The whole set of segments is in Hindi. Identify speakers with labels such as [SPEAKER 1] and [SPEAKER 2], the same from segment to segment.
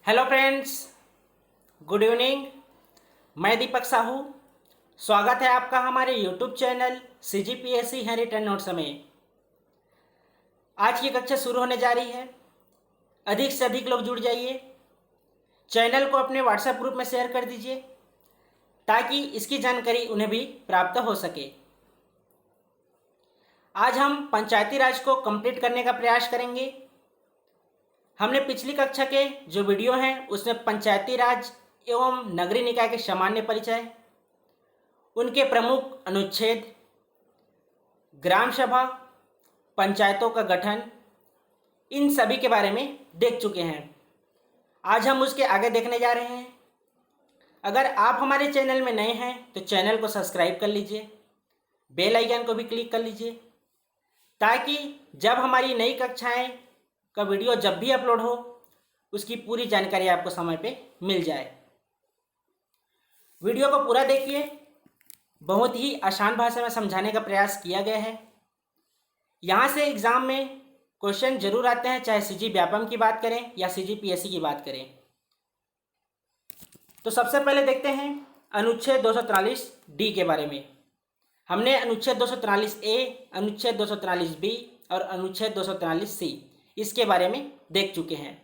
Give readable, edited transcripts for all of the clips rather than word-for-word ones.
[SPEAKER 1] Hello friends, good evening. मैं दीपक साहू। स्वागत है आपका हमारे यूट्यूब चैनल CGPSC है रिटर्न नोट्स में। आज की कक्षा शुरू होने जा रही है। अधिक से अधिक लोग जुड़ जाइए। चैनल को अपने व्हाट्सएप ग्रुप में शेयर कर दीजिए ताकि इसकी जानकारी उन्हें भी प्राप्त हो सके। आज हम पंचायती राज को कंप्लीट करने का प्रयास करेंगे। हमने पिछली कक्षा के जो वीडियो हैं उसमें पंचायती राज एवं नगरीय निकाय के सामान्य परिचय, उनके प्रमुख अनुच्छेद, ग्राम सभा, पंचायतों का गठन, इन सभी के बारे में देख चुके हैं। आज हम उसके आगे देखने जा रहे हैं। अगर आप हमारे चैनल में नए हैं तो चैनल को सब्सक्राइब कर लीजिए, बेल आइकन को भी क्लिक कर लीजिए ताकि जब हमारी नई कक्षाएं का वीडियो जब भी अपलोड हो उसकी पूरी जानकारी आपको समय पे मिल जाए। वीडियो को पूरा देखिए। बहुत ही आसान भाषा में समझाने का प्रयास किया गया है। यहाँ से एग्ज़ाम में क्वेश्चन जरूर आते हैं, चाहे CG व्यापम की बात करें या CGPSC की बात करें। तो सबसे पहले देखते हैं अनुच्छेद 243D के बारे में। हमने अनुच्छेद 243A, अनुच्छेद 243B और अनुच्छेद 243C इसके बारे में देख चुके हैं।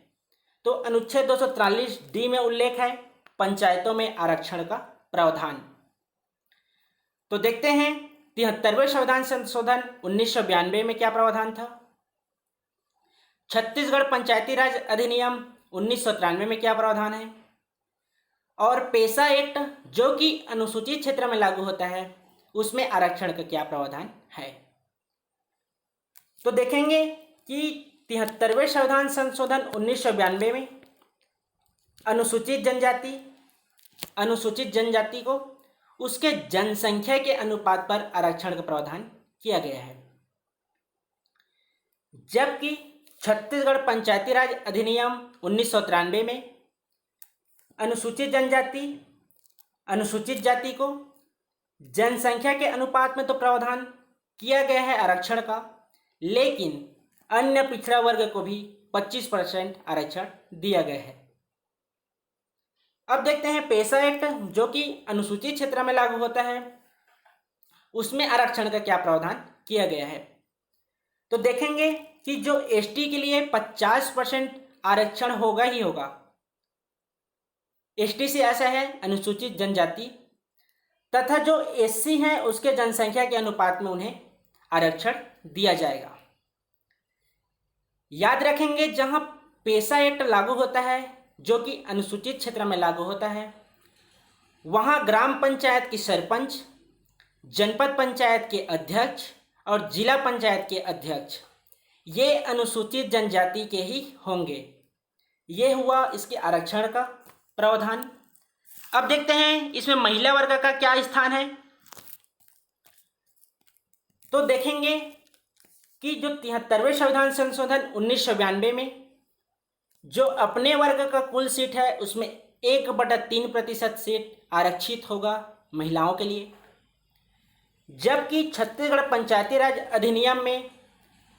[SPEAKER 1] तो अनुच्छेद 243D में उल्लेख है पंचायतों में आरक्षण का प्रावधान। तो देखते हैं 73वें संविधान संशोधन 1992 में क्या प्रावधान था। छत्तीसगढ़ पंचायती राज अधिनियम 1993 में क्या प्रावधान है, और पेशा एक्ट जो कि अनुसूचित क्षेत्र में लागू होता है उसमें आरक्षण का क्या प्रावधान है। तो देखेंगे कि 73वें संविधान संशोधन 1992 में अनुसूचित जनजाति को उसके जनसंख्या के अनुपात पर आरक्षण का प्रावधान किया गया है, जबकि छत्तीसगढ़ पंचायती राज अधिनियम 1993 में अनुसूचित जाति को जनसंख्या के अनुपात में तो प्रावधान किया गया है आरक्षण का, लेकिन अन्य पिछड़ा वर्ग को भी 25% आरक्षण दिया गया है। अब देखते हैं पेशा एक्ट जो कि अनुसूचित क्षेत्र में लागू होता है उसमें आरक्षण का क्या प्रावधान किया गया है। तो देखेंगे कि जो ST के लिए 50% आरक्षण होगा ही होगा। ST से ऐसा है अनुसूचित जनजाति, तथा जो SC हैं उसके जनसंख्या के अनुपात में उन्हें आरक्षण दिया जाएगा। याद रखेंगे जहां पेशा एक्ट लागू होता है जो कि अनुसूचित क्षेत्र में लागू होता है, वहां ग्राम पंचायत की सरपंच, जनपद पंचायत के अध्यक्ष और जिला पंचायत के अध्यक्ष ये अनुसूचित जनजाति के ही होंगे। ये हुआ इसके आरक्षण का प्रावधान। अब देखते हैं इसमें महिला वर्ग का क्या स्थान है। तो देखेंगे कि जो 73वें संविधान संशोधन 1992 में जो अपने वर्ग का कुल सीट है उसमें 1/3% सीट आरक्षित होगा महिलाओं के लिए, जबकि छत्तीसगढ़ पंचायती राज अधिनियम में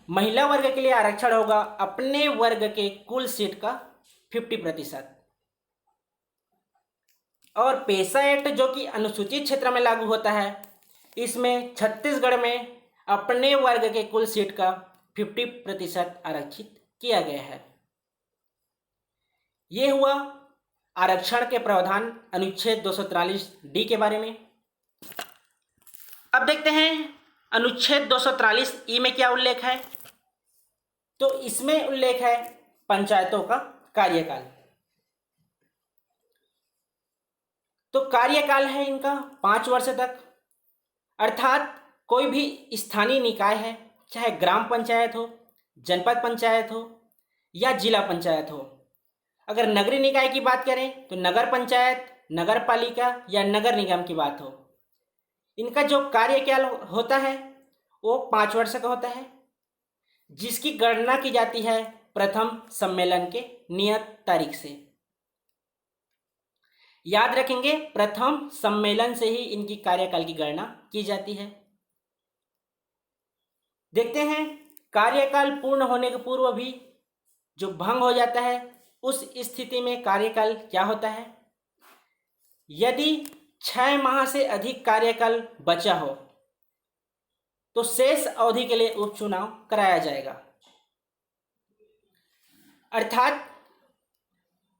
[SPEAKER 1] महिला वर्ग के लिए आरक्षण होगा अपने वर्ग के कुल सीट का 50%। और पेशा एक्ट जो कि अनुसूचित क्षेत्र में लागू होता है इसमें छत्तीसगढ़ में अपने वर्ग के कुल सीट का 50% आरक्षित किया गया है। ये हुआ आरक्षण के प्रावधान अनुच्छेद 243D के बारे में। अब देखते हैं अनुच्छेद 243E में क्या उल्लेख है। तो इसमें उल्लेख है पंचायतों का कार्यकाल। तो कार्यकाल है इनका 5 वर्ष तक, अर्थात कोई भी स्थानीय निकाय है, चाहे ग्राम पंचायत हो, जनपद पंचायत हो या जिला पंचायत हो। अगर नगरीय निकाय की बात करें तो नगर पंचायत, नगर पालिका या नगर निगम की बात हो, इनका जो कार्यकाल होता है वो 5 वर्ष का होता है, जिसकी गणना की जाती है प्रथम सम्मेलन के नियत तारीख से। याद रखेंगे प्रथम सम्मेलन से ही इनकी कार्यकाल की गणना की जाती है। देखते हैं कार्यकाल पूर्ण होने के पूर्व भी जो भंग हो जाता है उस स्थिति में कार्यकाल क्या होता है? यदि 6 माह से अधिक कार्यकाल बचा हो तो शेष अवधि के लिए उपचुनाव कराया जाएगा। अर्थात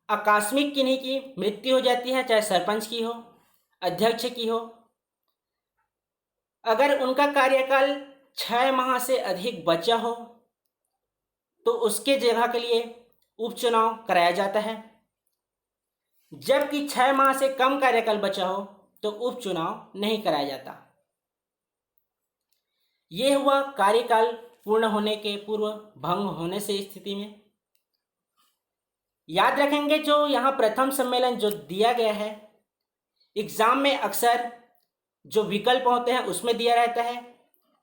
[SPEAKER 1] आकस्मिक किन्हीं की मृत्यु हो जाती है, चाहे सरपंच की हो, अध्यक्ष की हो, अगर उनका कार्यकाल 6 माह से अधिक बचा हो तो उसके जगह के लिए उपचुनाव कराया जाता है। जबकि 6 माह से कम कार्यकाल बचा हो तो उपचुनाव नहीं कराया जाता। यह हुआ कार्यकाल पूर्ण होने के पूर्व भंग होने से स्थिति में। याद रखेंगे जो यहाँ प्रथम सम्मेलन जो दिया गया है, एग्जाम में अक्सर जो विकल्प होते हैं उसमें दिया रहता है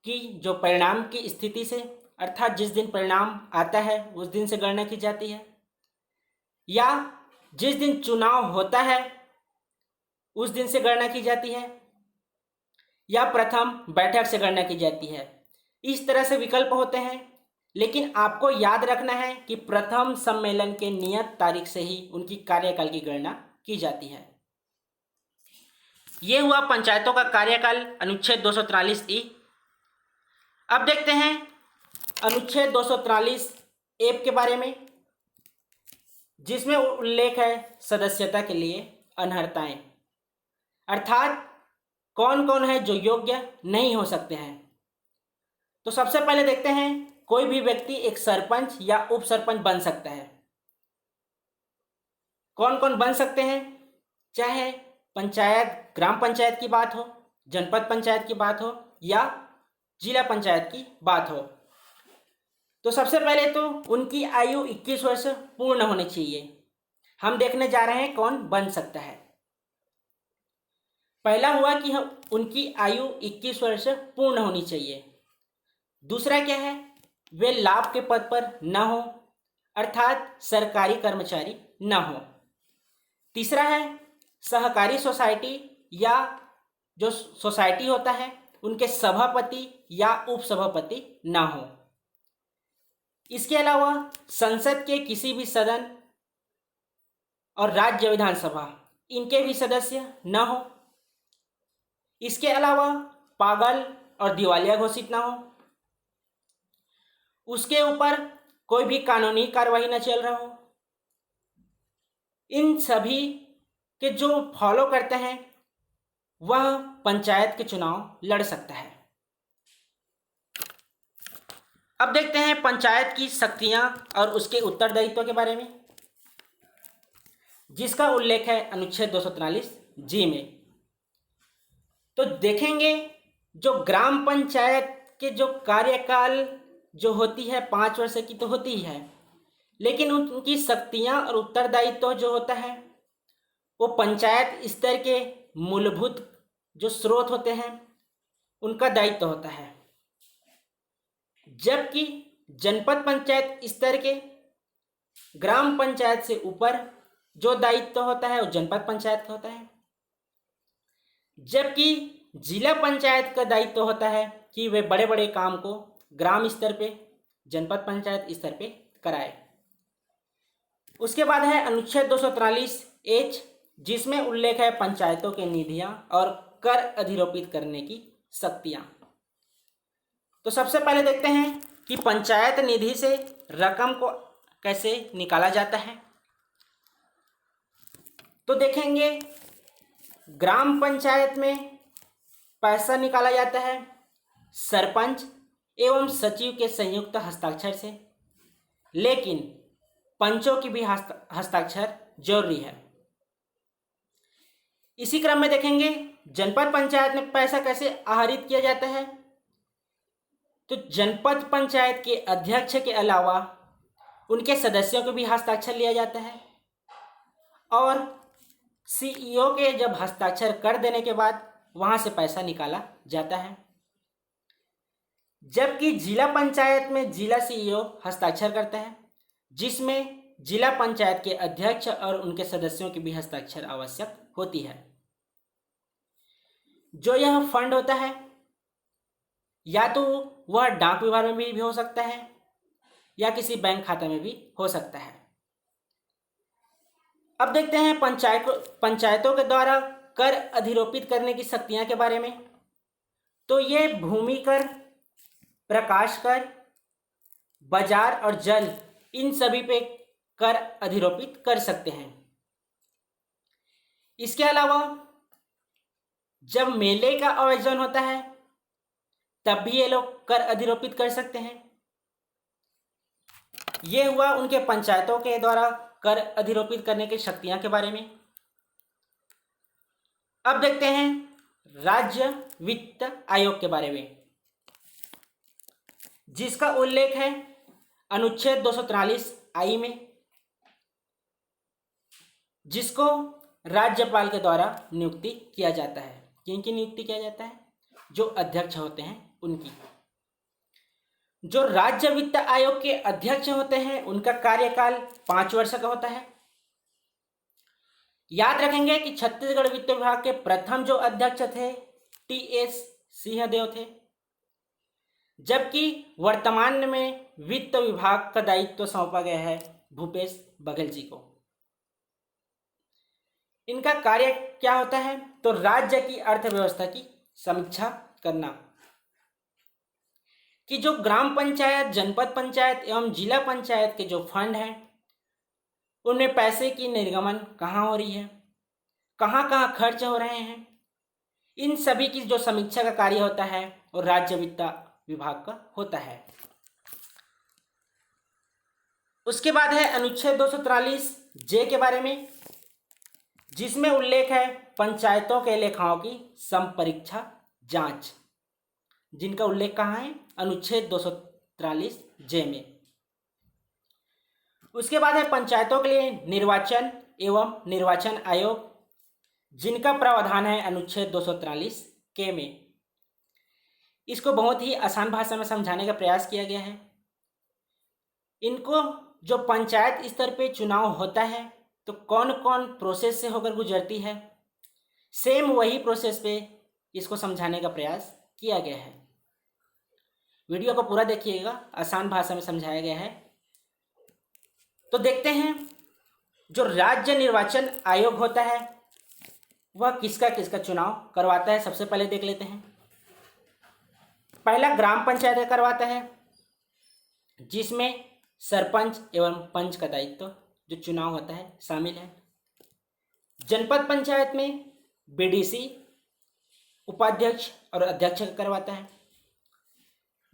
[SPEAKER 1] कि जो परिणाम की स्थिति से, अर्थात जिस दिन परिणाम आता है उस दिन से गणना की जाती है, या जिस दिन चुनाव होता है उस दिन से गणना की जाती है, या प्रथम बैठक से गणना की जाती है। इस तरह से विकल्प होते हैं, लेकिन आपको याद रखना है कि प्रथम सम्मेलन के नियत तारीख से ही उनकी कार्यकाल की गणना की जाती है। यह हुआ पंचायतों का कार्यकाल, अनुच्छेद 243 ई। अब देखते हैं अनुच्छेद 243 एफ के बारे में, जिसमें उल्लेख है सदस्यता के लिए अनर्हताएं, अर्थात कौन कौन है जो योग्य नहीं हो सकते हैं। तो सबसे पहले देखते हैं, कोई भी व्यक्ति एक सरपंच या उप सरपंच बन सकता है। कौन कौन बन सकते हैं? चाहे पंचायत, ग्राम पंचायत की बात हो, जनपद पंचायत की बात हो, या जिला पंचायत की बात हो। तो सबसे पहले तो उनकी आयु 21 वर्ष पूर्ण होनी चाहिए। हम देखने जा रहे हैं कौन बन सकता है। पहला हुआ कि उनकी आयु 21 वर्ष पूर्ण होनी चाहिए। दूसरा क्या है? वे लाभ के पद पर न हो, अर्थात सरकारी कर्मचारी न हो। तीसरा है सहकारी सोसाइटी या जो सोसाइटी होता है उनके सभापति या उपसभापति न हो। इसके अलावा संसद के किसी भी सदन और राज्य विधानसभा इनके भी सदस्य न हो। इसके अलावा पागल और दिवालिया घोषित ना हो। उसके ऊपर कोई भी कानूनी कार्रवाई न चल रहा हो। इन सभी के जो फॉलो करते हैं वह पंचायत के चुनाव लड़ सकता है। अब देखते हैं पंचायत की शक्तियां और उसके उत्तरदायित्व के बारे में, जिसका उल्लेख है अनुच्छेद 243 जी में। तो देखेंगे जो ग्राम पंचायत के जो कार्यकाल जो होती है 5 वर्ष की तो होती ही है, लेकिन उनकी शक्तियां और उत्तरदायित्व जो होता है वो पंचायत स्तर के मूलभूत जो स्रोत होते हैं उनका दायित्व होता है। जबकि जनपद पंचायत स्तर के ग्राम पंचायत से ऊपर जो दायित्व होता है वो जनपद पंचायत का होता है। जबकि जिला पंचायत का दायित्व होता है कि वे बड़े बड़े काम को ग्राम स्तर पे, जनपद पंचायत स्तर पे कराए। उसके बाद है अनुच्छेद 243 एच, जिसमें उल्लेख है पंचायतों के निधियां और कर अधिरोपित करने की शक्तियां। तो सबसे पहले देखते हैं कि पंचायत निधि से रकम को कैसे निकाला जाता है। तो देखेंगे ग्राम पंचायत में पैसा निकाला जाता है सरपंच एवं सचिव के संयुक्त हस्ताक्षर से, लेकिन पंचों की भी हस्ताक्षर जरूरी है। इसी क्रम में देखेंगे जनपद पंचायत में पैसा कैसे आहरित किया जाता है। तो जनपद पंचायत के अध्यक्ष के अलावा उनके सदस्यों को भी हस्ताक्षर लिया जाता है, और सीईओ के जब हस्ताक्षर कर देने के बाद वहां से पैसा निकाला जाता है। जबकि जिला पंचायत में जिला सीईओ हस्ताक्षर करता है, जिसमें जिला पंचायत के अध्यक्ष और उनके सदस्यों की भी हस्ताक्षर आवश्यक होती है। जो यह फंड होता है या तो वह डाक विभाग में भी हो सकता है या किसी बैंक खाता में भी हो सकता है। अब देखते हैं पंचायतों के द्वारा कर अधिरोपित करने की शक्तियां के बारे में। तो ये भूमि कर, प्रकाश कर, बाजार और जल, इन सभी पे कर अधिरोपित कर सकते हैं। इसके अलावा जब मेले का आयोजन होता है तब भी ये लोग कर अधिरोपित कर सकते हैं। ये हुआ उनके पंचायतों के द्वारा कर अधिरोपित करने की शक्तियां के बारे में। अब देखते हैं राज्य वित्त आयोग के बारे में, जिसका उल्लेख है अनुच्छेद 243 आई में, जिसको राज्यपाल के द्वारा नियुक्ति किया जाता है। किनकी नियुक्ति किया जाता है? जो अध्यक्ष होते हैं उनकी। जो राज्य वित्त आयोग के अध्यक्ष होते हैं उनका कार्यकाल 5 वर्ष का होता है। याद रखेंगे कि छत्तीसगढ़ वित्त विभाग के प्रथम जो अध्यक्ष थे टी.एस. सिंहदेव थे, जबकि वर्तमान में वित्त विभाग का दायित्व सौंपा गया है भूपेश बघेल जी को। इनका कार्य क्या होता है? तो राज्य की अर्थव्यवस्था की समीक्षा करना, कि जो ग्राम पंचायत, जनपद पंचायत एवं जिला पंचायत के जो फंड हैं उनमें पैसे की निर्गमन कहाँ हो रही है, कहाँ कहाँ खर्च हो रहे हैं, इन सभी की जो समीक्षा का कार्य होता है वो राज्य वित्त विभाग का होता है। उसके बाद है अनुच्छेद 243 जे के बारे में, जिसमें उल्लेख है पंचायतों के लेखाओं की संपरीक्षा जांच, जिनका उल्लेख कहाँ है? अनुच्छेद 243 जे में। उसके बाद है पंचायतों के लिए निर्वाचन एवं निर्वाचन आयोग, जिनका प्रावधान है अनुच्छेद 243 के में। इसको बहुत ही आसान भाषा में समझाने का प्रयास किया गया है। इनको जो पंचायत स्तर पे चुनाव होता है तो कौन कौन प्रोसेस से होकर गुजरती है, सेम वही प्रोसेस पे इसको समझाने का प्रयास किया गया है। वीडियो को पूरा देखिएगा, आसान भाषा में समझाया गया है। तो देखते हैं जो राज्य निर्वाचन आयोग होता है वह किसका किसका चुनाव करवाता है। सबसे पहले देख लेते हैं। पहला ग्राम पंचायत करवाता है, जिसमें सरपंच एवं पंच का दायित्व जो चुनाव होता है शामिल है। जनपद पंचायत में बीडीसी, उपाध्यक्ष और अध्यक्ष का करवाता है,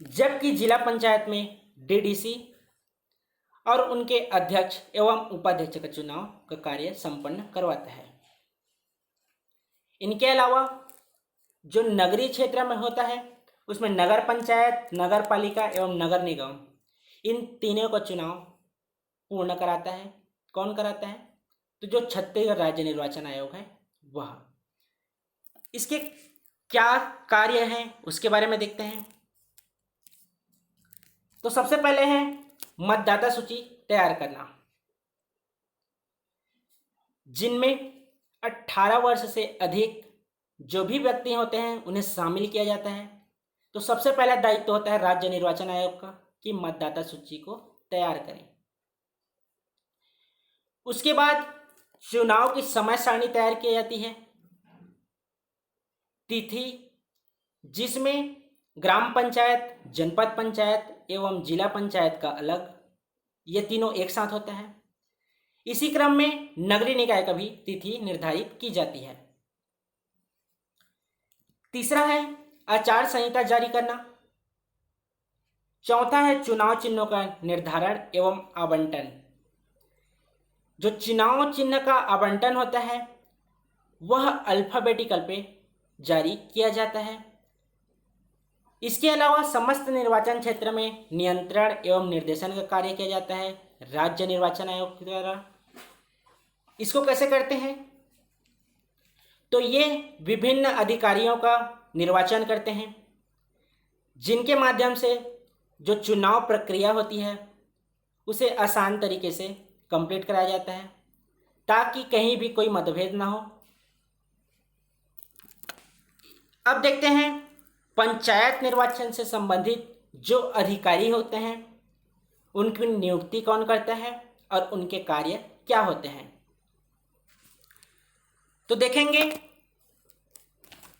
[SPEAKER 1] जबकि जिला पंचायत में डीडीसी और उनके अध्यक्ष एवं उपाध्यक्ष का चुनाव का कार्य संपन्न करवाता है। इनके अलावा जो नगरीय क्षेत्र में होता है उसमें नगर पंचायत, नगर पालिका एवं नगर निगम, इन तीनों का चुनाव पूर्ण कराता है। कौन कराता है? तो जो छत्तीसगढ़ राज्य निर्वाचन आयोग है वह। इसके क्या कार्य हैं उसके बारे में देखते हैं। तो सबसे पहले है मतदाता सूची तैयार करना, जिनमें 18 वर्ष से अधिक जो भी व्यक्ति होते हैं उन्हें शामिल किया जाता है। तो सबसे पहला दायित्व होता है राज्य निर्वाचन आयोग का कि मतदाता सूची को तैयार करें। उसके बाद चुनाव की समय सारणी तैयार की जाती है, तिथि, जिसमें ग्राम पंचायत, जनपद पंचायत एवं जिला पंचायत का अलग, ये तीनों एक साथ होता है। इसी क्रम में नगरीय निकाय का भी तिथि निर्धारित की जाती है। तीसरा है आचार संहिता जारी करना। चौथा है चुनाव चिन्हों का निर्धारण एवं आवंटन। जो चुनाव चिन्ह का आवंटन होता है वह अल्फाबेटिकल पे जारी किया जाता है। इसके अलावा समस्त निर्वाचन क्षेत्र में नियंत्रण एवं निर्देशन का कार्य किया जाता है राज्य निर्वाचन आयोग के द्वारा। इसको कैसे करते हैं? तो ये विभिन्न अधिकारियों का निर्वाचन करते हैं, जिनके माध्यम से जो चुनाव प्रक्रिया होती है उसे आसान तरीके से कंप्लीट कराया जाता है, ताकि कहीं भी कोई मतभेद ना हो। अब देखते हैं पंचायत निर्वाचन से संबंधित जो अधिकारी होते हैं उनकी नियुक्ति कौन करता है और उनके कार्य क्या होते हैं। तो देखेंगे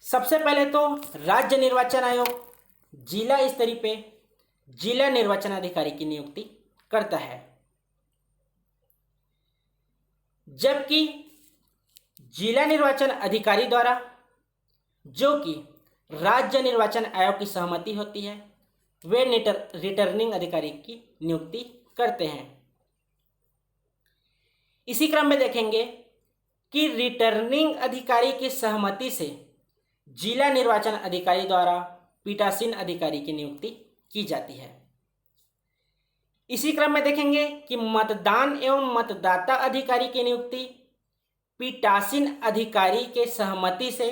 [SPEAKER 1] सबसे पहले तो राज्य निर्वाचन आयोग जिला स्तरीय पे जिला निर्वाचन अधिकारी की नियुक्ति करता है, जबकि जिला निर्वाचन अधिकारी द्वारा जो कि राज्य निर्वाचन आयोग की सहमति होती है वे रिटर्निंग अधिकारी की नियुक्ति करते हैं। इसी क्रम में देखेंगे कि रिटर्निंग अधिकारी की सहमति से जिला निर्वाचन अधिकारी द्वारा पीठासीन अधिकारी की नियुक्ति की जाती है। इसी क्रम में देखेंगे कि मतदान एवं मतदाता अधिकारी की नियुक्ति पीठासीन अधिकारी के सहमति से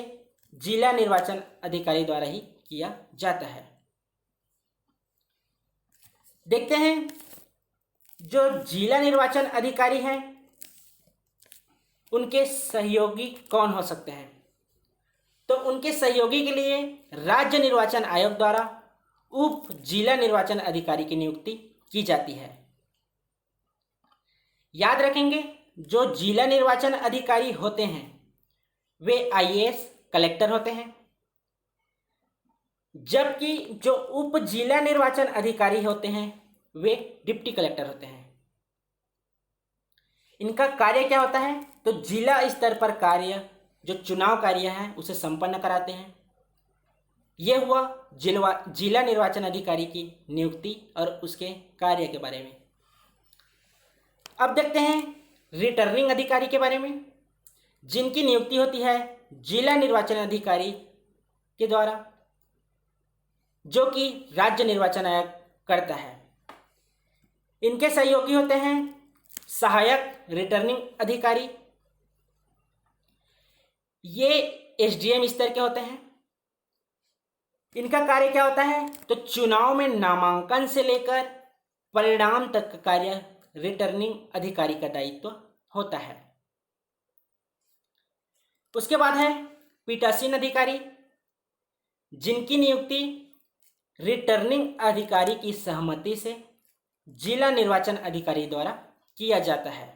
[SPEAKER 1] जिला निर्वाचन अधिकारी द्वारा ही किया जाता है। देखते हैं जो जिला निर्वाचन अधिकारी हैं उनके सहयोगी कौन हो सकते हैं। तो उनके सहयोगी के लिए राज्य निर्वाचन आयोग द्वारा उप जिला निर्वाचन अधिकारी की नियुक्ति की जाती है। याद रखेंगे जो जिला निर्वाचन अधिकारी होते हैं वे आईएएस कलेक्टर होते हैं, जबकि जो उप जिला निर्वाचन अधिकारी होते हैं वे डिप्टी कलेक्टर होते हैं। इनका कार्य क्या होता है, तो जिला स्तर पर कार्य जो चुनाव कार्य है उसे संपन्न कराते हैं। यह हुआ जिला निर्वाचन अधिकारी की नियुक्ति और उसके कार्य के बारे में। अब देखते हैं रिटर्निंग अधिकारी के बारे में, जिनकी नियुक्ति होती है जिला निर्वाचन अधिकारी के द्वारा, जो कि राज्य निर्वाचन आयोग करता है। इनके सहयोगी होते हैं सहायक रिटर्निंग अधिकारी, ये एसडीएम स्तर के होते हैं। इनका कार्य क्या होता है, तो चुनाव में नामांकन से लेकर परिणाम तक का कार्य रिटर्निंग अधिकारी का दायित्व होता है। उसके बाद है पीठासीन अधिकारी, जिनकी नियुक्ति रिटर्निंग अधिकारी की सहमति से जिला निर्वाचन अधिकारी द्वारा किया जाता है।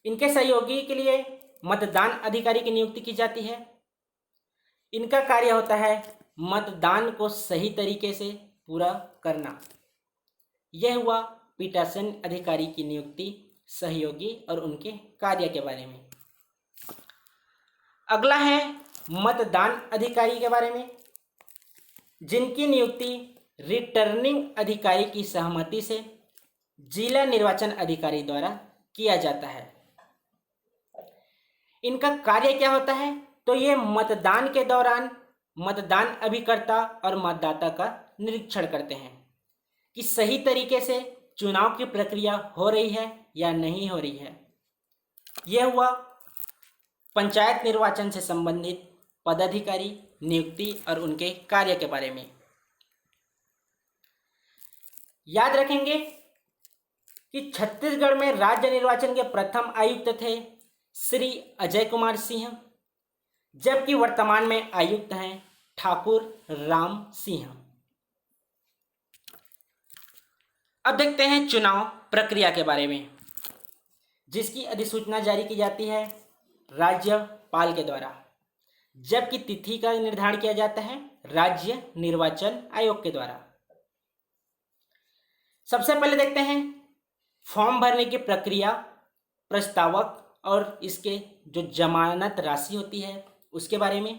[SPEAKER 1] इनके सहयोगी के लिए मतदान अधिकारी की नियुक्ति की जाती है। इनका कार्य होता है मतदान को सही तरीके से पूरा करना। यह हुआ पीठासीन अधिकारी की नियुक्ति, सहयोगी और उनके कार्य के बारे में। अगला है मतदान अधिकारी के बारे में, जिनकी नियुक्ति रिटर्निंग अधिकारी की सहमति से जिला निर्वाचन अधिकारी द्वारा किया जाता है। इनका कार्य क्या होता है, तो ये मतदान के दौरान मतदान अभिकर्ता और मतदाता का निरीक्षण करते हैं कि सही तरीके से चुनाव की प्रक्रिया हो रही है या नहीं हो रही है। यह हुआ पंचायत निर्वाचन से संबंधित पदाधिकारी नियुक्ति और उनके कार्य के बारे में। याद रखेंगे कि छत्तीसगढ़ में राज्य निर्वाचन के प्रथम आयुक्त थे श्री अजय कुमार सिंह, जबकि वर्तमान में आयुक्त हैं ठाकुर राम सिंह। अब देखते हैं चुनाव प्रक्रिया के बारे में, जिसकी अधिसूचना जारी की जाती है राज्यपाल के द्वारा, जबकि तिथि का निर्धारण किया जाता है राज्य निर्वाचन आयोग के द्वारा। सबसे पहले देखते हैं फॉर्म भरने की प्रक्रिया, प्रस्तावक और इसके जो जमानत राशि होती है उसके बारे में।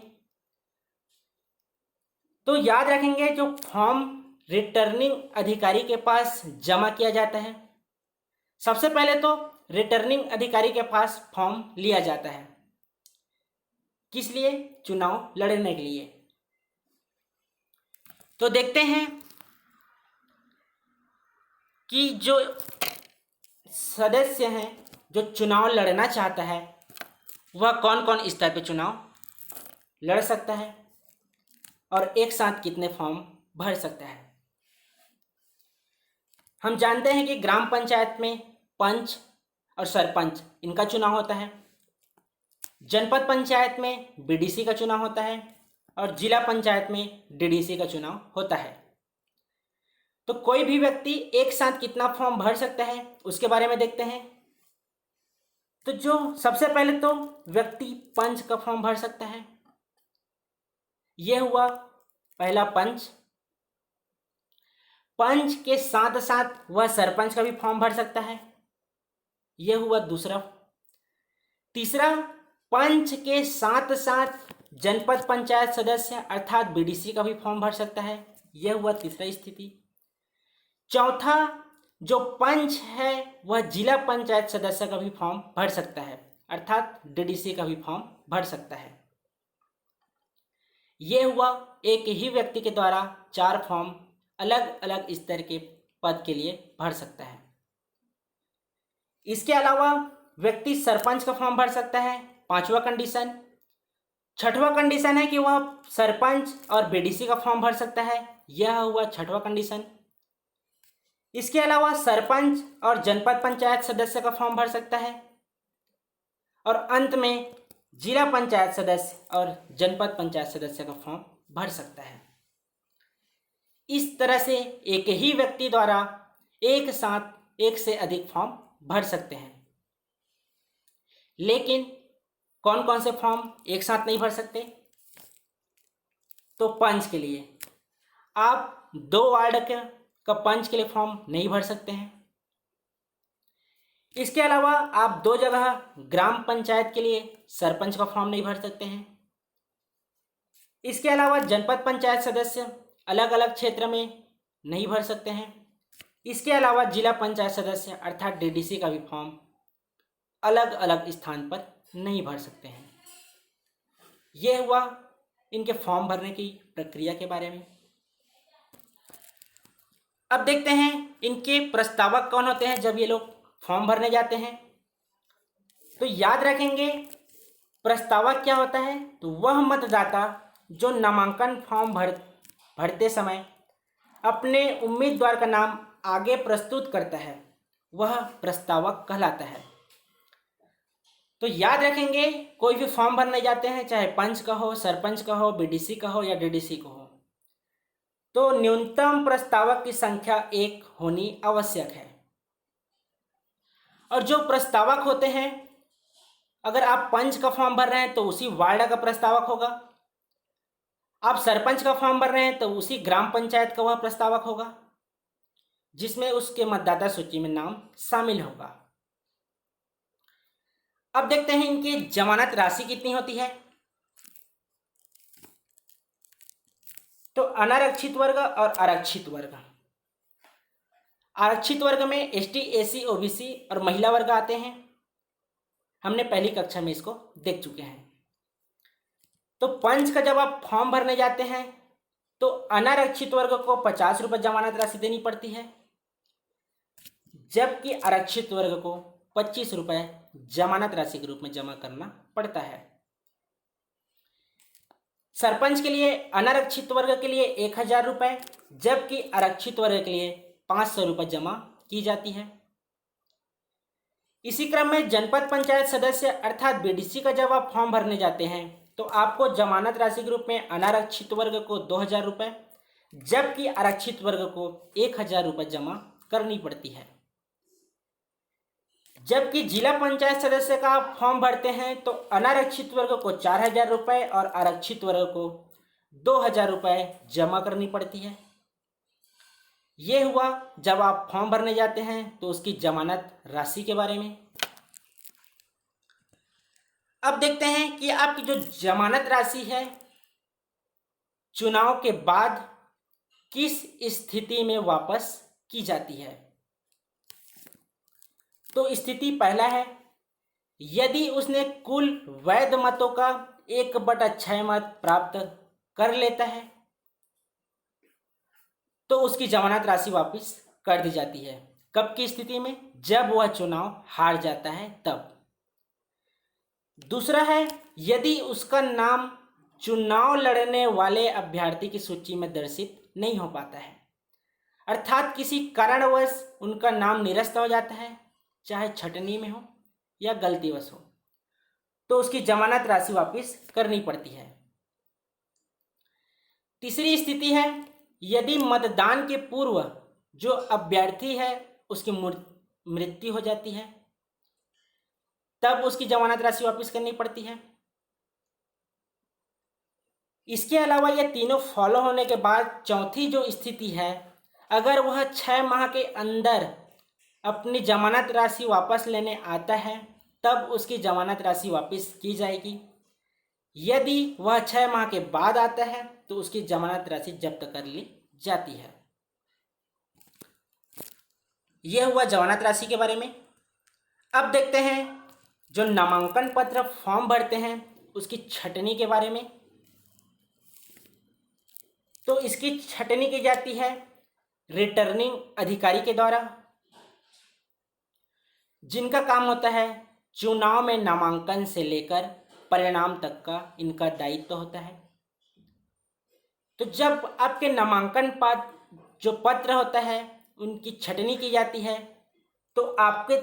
[SPEAKER 1] तो याद रखेंगे जो फॉर्म रिटर्निंग अधिकारी के पास जमा किया जाता है, सबसे पहले तो रिटर्निंग अधिकारी के पास फॉर्म लिया जाता है। किस लिए? चुनाव लड़ने के लिए। तो देखते हैं कि जो सदस्य हैं जो चुनाव लड़ना चाहता है वह कौन कौन स्तर पर चुनाव लड़ सकता है और एक साथ कितने फॉर्म भर सकता है। हम जानते हैं कि ग्राम पंचायत में पंच और सरपंच इनका चुनाव होता है, जनपद पंचायत में बीडीसी का चुनाव होता है और जिला पंचायत में डीडीसी का चुनाव होता है। तो कोई भी व्यक्ति एक साथ कितना फॉर्म भर सकता है उसके बारे में देखते हैं। तो जो सबसे पहले तो व्यक्ति पंच का फॉर्म भर सकता है, यह हुआ पहला पंच। पंच के साथ साथ वह सरपंच का भी फॉर्म भर सकता है, यह हुआ दूसरा। तीसरा, पंच के साथ साथ जनपद पंचायत सदस्य अर्थात बीडीसी का भी फॉर्म भर सकता है, यह हुआ तीसरा स्थिति। चौथा, जो पंच है वह जिला पंचायत सदस्य का भी फॉर्म भर सकता है अर्थात डीडीसी का भी फॉर्म भर सकता है। यह हुआ एक ही व्यक्ति के द्वारा 4 फॉर्म अलग अलग स्तर के पद के लिए भर सकता है। इसके अलावा व्यक्ति सरपंच का फॉर्म भर सकता है, 5वां कंडीशन। 6वां कंडीशन है कि वह सरपंच और बीडीसी का फॉर्म भर सकता है, यह हुआ 6वां कंडीशन। इसके अलावा सरपंच और जनपद पंचायत सदस्य का फॉर्म भर सकता है, और अंत में जिला पंचायत सदस्य और जनपद पंचायत सदस्य का फॉर्म भर सकता है। इस तरह से एक ही व्यक्ति द्वारा एक साथ एक से अधिक फॉर्म भर सकते हैं। लेकिन कौन कौन से फॉर्म एक साथ नहीं भर सकते? तो पंच के लिए आप 2 वार्ड का पंच के लिए फॉर्म नहीं भर सकते हैं। इसके अलावा आप 2 जगह ग्राम पंचायत के लिए सरपंच का फॉर्म नहीं भर सकते हैं। इसके अलावा जनपद पंचायत सदस्य अलग अलग क्षेत्र में नहीं भर सकते हैं। इसके अलावा जिला पंचायत सदस्य अर्थात डीडीसी का भी फॉर्म अलग अलग स्थान पर नहीं भर सकते हैं। यह हुआ इनके फॉर्म भरने की प्रक्रिया के बारे में। अब देखते हैं इनके प्रस्तावक कौन होते हैं जब ये लोग फॉर्म भरने जाते हैं। तो याद रखेंगे प्रस्तावक क्या होता है, तो वह मतदाता जो नामांकन फॉर्म भरते समय अपने उम्मीदवार का नाम आगे प्रस्तुत करता है, वह प्रस्तावक कहलाता है। तो याद रखेंगे कोई भी फॉर्म भरने जाते हैं, चाहे पंच का हो, सरपंच का हो, बीडीसी का हो या डीडीसी का हो, तो न्यूनतम प्रस्तावक की संख्या 1 होनी आवश्यक है। और जो प्रस्तावक होते हैं, अगर आप पंच का फॉर्म भर रहे हैं तो उसी वार्ड का प्रस्तावक होगा, आप सरपंच का फॉर्म भर रहे हैं तो उसी ग्राम पंचायत का वह प्रस्तावक होगा जिसमें उसके मतदाता सूची में नाम शामिल होगा। अब देखते हैं इनकी जमानत राशि कितनी होती है। तो अनारक्षित वर्ग और आरक्षित वर्ग, आरक्षित वर्ग में एसटी, एसी, ओबीसी और महिला वर्ग आते हैं। हमने पहली कक्षा में इसको देख चुके हैं। तो पंच का जब आप फॉर्म भरने जाते हैं तो अनारक्षित वर्ग को 50 रुपये जमानत राशि देनी पड़ती है, जबकि आरक्षित वर्ग को 25 रुपये जमानत राशि के रूप में जमा करना पड़ता है। सरपंच के लिए अनारक्षित वर्ग के लिए 1000 रुपये, जबकि आरक्षित वर्ग के लिए 500 रुपये जमा की जाती है। इसी क्रम में जनपद पंचायत सदस्य अर्थात बीडीसी का जब आप फॉर्म भरने जाते हैं तो आपको जमानत राशि के रूप में अनारक्षित वर्ग को 2000 रुपये, जबकि आरक्षित वर्ग को 1000 रुपये जमा करनी पड़ती है। जबकि जिला पंचायत सदस्य का आप फॉर्म भरते हैं तो अनारक्षित वर्ग को 4000 रुपये और आरक्षित वर्ग को 2000 रुपये जमा करनी पड़ती है। ये हुआ जब आप फॉर्म भरने जाते हैं तो उसकी जमानत राशि के बारे में। अब देखते हैं कि आपकी जो जमानत राशि है चुनाव के बाद किस स्थिति में वापस की जाती है। तो स्थिति पहला है, यदि उसने कुल वैध मतों का 1/6 मत प्राप्त कर लेता है तो उसकी जमानत राशि वापस कर दी जाती है। कब की स्थिति में? जब वह चुनाव हार जाता है तब। दूसरा है, यदि उसका नाम चुनाव लड़ने वाले अभ्यर्थी की सूची में दर्शित नहीं हो पाता है, अर्थात किसी कारणवश उनका नाम निरस्त हो जाता है, चाहे छटनी में हो या गलतीवश हो, तो उसकी जमानत राशि वापस करनी पड़ती है। तीसरी स्थिति है, यदि मतदान के पूर्व जो अभ्यर्थी है उसकी मृत्यु हो जाती है, तब उसकी जमानत राशि वापस करनी पड़ती है। इसके अलावा ये तीनों फॉलो होने के बाद चौथी जो स्थिति है, अगर वह 6 माह के अंदर अपनी जमानत राशि वापस लेने आता है तब उसकी जमानत राशि वापस की जाएगी। यदि वह 6 माह के बाद आता है तो उसकी जमानत राशि जब्त कर ली जाती है। यह हुआ जमानत राशि के बारे में। अब देखते हैं जो नामांकन पत्र फॉर्म भरते हैं उसकी छटनी के बारे में। तो इसकी छटनी की जाती है रिटर्निंग अधिकारी के द्वारा, जिनका काम होता है चुनाव में नामांकन से लेकर परिणाम तक का इनका दायित्व होता है। तो जब आपके नामांकन पत्र जो पत्र होता है उनकी छटनी की जाती है तो आपके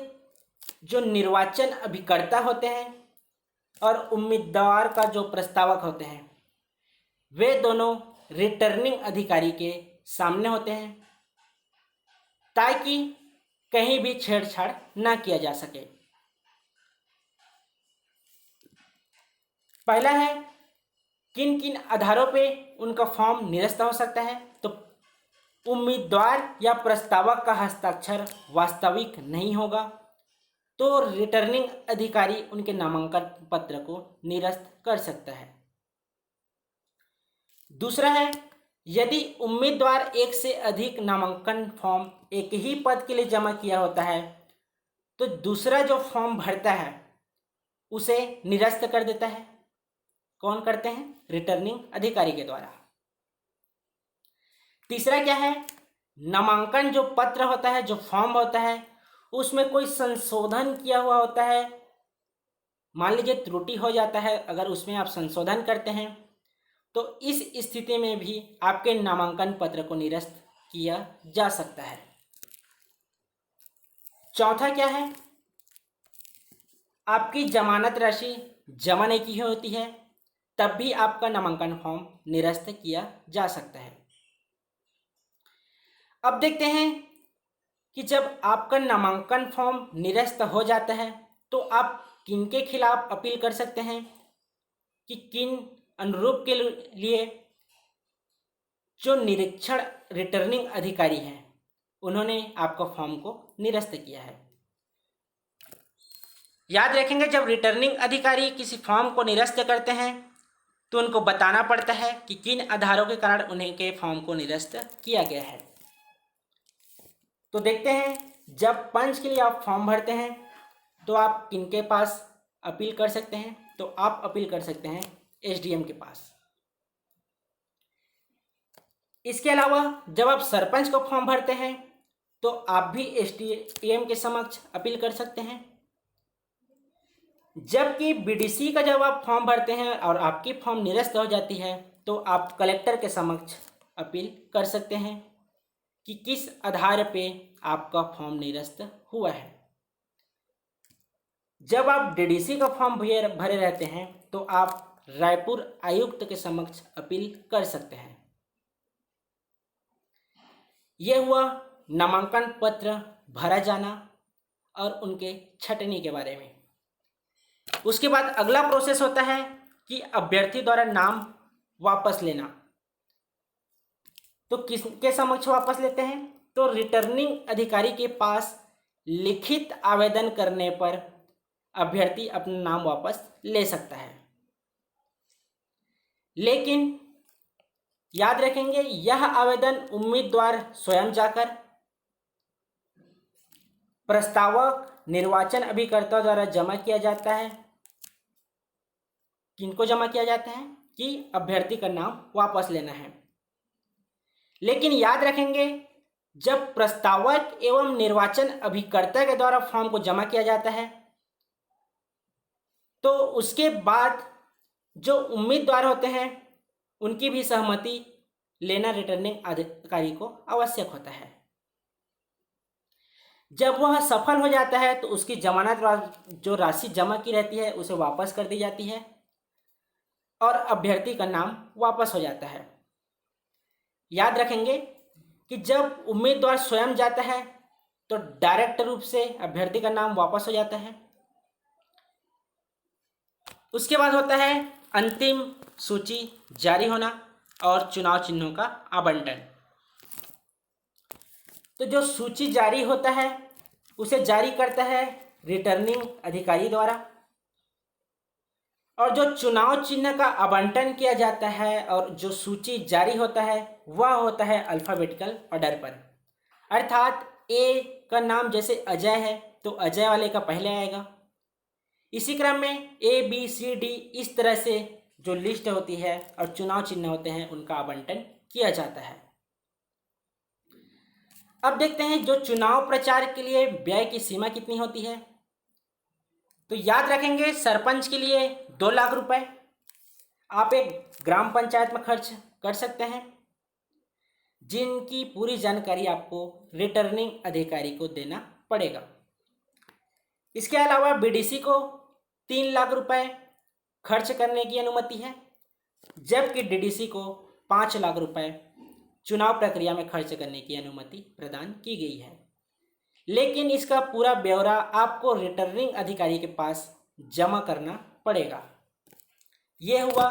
[SPEAKER 1] जो निर्वाचन अभिकर्ता होते हैं और उम्मीदवार का जो प्रस्तावक होते हैं वे दोनों रिटर्निंग अधिकारी के सामने होते हैं ताकि कहीं भी छेड़छाड़ ना किया जा सके। पहला है किन किन आधारों पे उनका फॉर्म निरस्त हो सकता है। तो उम्मीदवार या प्रस्तावक का हस्ताक्षर वास्तविक नहीं होगा तो रिटर्निंग अधिकारी उनके नामांकन पत्र को निरस्त कर सकता है। दूसरा है यदि उम्मीदवार एक से अधिक नामांकन फॉर्म एक ही पद के लिए जमा किया होता है तो दूसरा जो फॉर्म भरता है उसे निरस्त कर देता है। कौन करते हैं? रिटर्निंग अधिकारी के द्वारा। तीसरा क्या है, नामांकन जो पत्र होता है जो फॉर्म होता है उसमें कोई संशोधन किया हुआ होता है, मान लीजिए त्रुटि हो जाता है, अगर उसमें आप संशोधन करते हैं तो इस स्थिति में भी आपके नामांकन पत्र को निरस्त किया जा सकता है। चौथा क्या है, आपकी जमानत राशि जमा नहीं की होती है तब भी आपका नामांकन फॉर्म निरस्त किया जा सकता है। अब देखते हैं कि जब आपका नामांकन फॉर्म निरस्त हो जाता है तो आप किनके खिलाफ अपील कर सकते हैं कि किन अनुरूप के लिए जो निरीक्षण रिटर्निंग अधिकारी हैं उन्होंने आपका फॉर्म को निरस्त किया है। याद रखेंगे जब रिटर्निंग अधिकारी किसी फॉर्म को निरस्त करते हैं तो उनको बताना पड़ता है कि किन आधारों के कारण उन्हें के फॉर्म को निरस्त किया गया है। तो देखते हैं जब पंच के लिए आप फॉर्म भरते हैं तो आप किनके पास अपील कर सकते हैं। तो आप अपील कर सकते हैं एसडीएम के पास। इसके अलावा जब आप सरपंच को फॉर्म भरते हैं तो आप भी एसडीएम के समक्ष अपील कर सकते हैं। जबकि बीडीसी का जब आप फॉर्म भरते हैं और आपकी फॉर्म निरस्त हो जाती है तो आप कलेक्टर के समक्ष अपील कर सकते हैं कि किस आधार पे आपका फॉर्म निरस्त हुआ है। जब आप डीडीसी का फॉर्म भरे रहते हैं तो आप रायपुर आयुक्त के समक्ष अपील कर सकते हैं। यह हुआ नामांकन पत्र भरा जाना और उनके छटनी के बारे में। उसके बाद अगला प्रोसेस होता है कि अभ्यर्थी द्वारा नाम वापस लेना। तो किसके समक्ष वापस लेते हैं? तो रिटर्निंग अधिकारी के पास लिखित आवेदन करने पर अभ्यर्थी अपना नाम वापस ले सकता है। लेकिन याद रखेंगे यह आवेदन उम्मीदवार स्वयं जाकर प्रस्तावक निर्वाचन अभिकर्ता द्वारा जमा किया जाता है। किनको जमा किया जाता है? कि अभ्यर्थी का नाम वापस लेना है। लेकिन याद रखेंगे जब प्रस्तावक एवं निर्वाचन अभिकर्ता के द्वारा फॉर्म को जमा किया जाता है तो उसके बाद जो उम्मीदवार होते हैं उनकी भी सहमति लेना रिटर्निंग अधिकारी को आवश्यक होता है। जब वह सफल हो जाता है तो उसकी जमानत जो राशि जमा की रहती है उसे वापस कर दी जाती है और अभ्यर्थी का नाम वापस हो जाता है। याद रखेंगे कि जब उम्मीदवार स्वयं जाता है तो डायरेक्ट रूप से अभ्यर्थी का नाम वापस हो जाता है। उसके बाद होता है अंतिम सूची जारी होना और चुनाव चिन्हों का आवंटन। तो जो सूची जारी होता है उसे जारी करता है रिटर्निंग अधिकारी द्वारा, और जो चुनाव चिन्ह का आवंटन किया जाता है और जो सूची जारी होता है वह होता है अल्फ़ाबेटिकल ऑर्डर पर। अर्थात ए का नाम जैसे अजय है तो अजय वाले का पहले आएगा, इसी क्रम में ए बी सी डी इस तरह से जो लिस्ट होती है और चुनाव चिन्ह होते हैं उनका आवंटन किया जाता है। अब देखते हैं जो चुनाव प्रचार के लिए व्यय की सीमा कितनी होती है। तो याद रखेंगे सरपंच के लिए 2 लाख रुपए आप एक ग्राम पंचायत में खर्च कर सकते हैं, जिनकी पूरी जानकारी आपको रिटर्निंग अधिकारी को देना पड़ेगा। इसके अलावा बीडीसी को 3 लाख रुपए खर्च करने की अनुमति है, जबकि डीडीसी को 5 लाख रुपए चुनाव प्रक्रिया में खर्च करने की अनुमति प्रदान की गई है। लेकिन इसका पूरा ब्यौरा आपको रिटर्निंग अधिकारी के पास जमा करना पड़ेगा। यह हुआ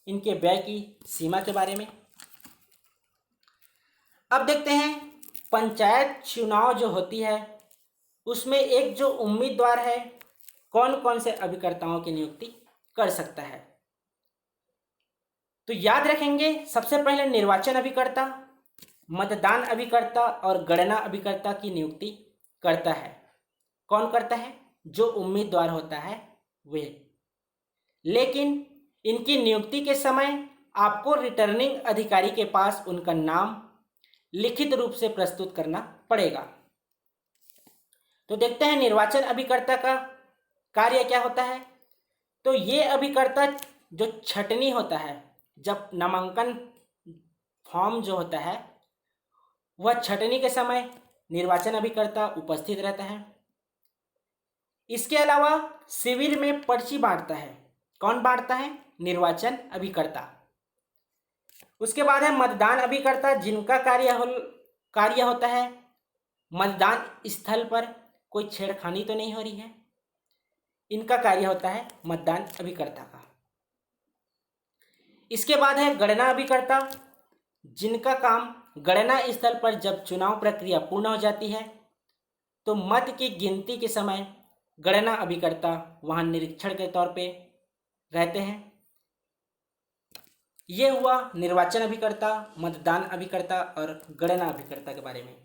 [SPEAKER 1] इनके व्यय की सीमा के बारे में। अब देखते हैं पंचायत चुनाव जो होती है उसमें एक जो उम्मीदवार है कौन कौन से अभिकर्ताओं की नियुक्ति कर सकता है। तो याद रखेंगे सबसे पहले निर्वाचन अभिकर्ता, मतदान अभिकर्ता और गणना अभिकर्ता की नियुक्ति करता है। कौन करता है? जो उम्मीदवार होता है वे। लेकिन इनकी नियुक्ति के समय आपको रिटर्निंग अधिकारी के पास उनका नाम लिखित रूप से प्रस्तुत करना पड़ेगा। तो देखते हैं निर्वाचन अभिकर्ता का कार्य क्या होता है। तो ये अभिकर्ता जो छटनी होता है, जब नामांकन फॉर्म जो होता है वह छटनी के समय निर्वाचन अभिकर्ता उपस्थित रहता है। इसके अलावा शिविर में पर्ची बांटता है। कौन बांटता है? निर्वाचन अभिकर्ता। उसके बाद है मतदान अभिकर्ता, जिनका कार्य होता है मतदान स्थल पर कोई छेड़खानी तो नहीं हो रही है, इनका कार्य होता है मतदान अभिकर्ता का। इसके बाद है गणना अभिकर्ता, जिनका काम गणना स्थल पर जब चुनाव प्रक्रिया पूर्ण हो जाती है तो मत की गिनती के समय गणना अभिकर्ता वहां निरीक्षण के तौर पे रहते हैं। यह हुआ निर्वाचन अभिकर्ता, मतदान अभिकर्ता और गणना अभिकर्ता के बारे में।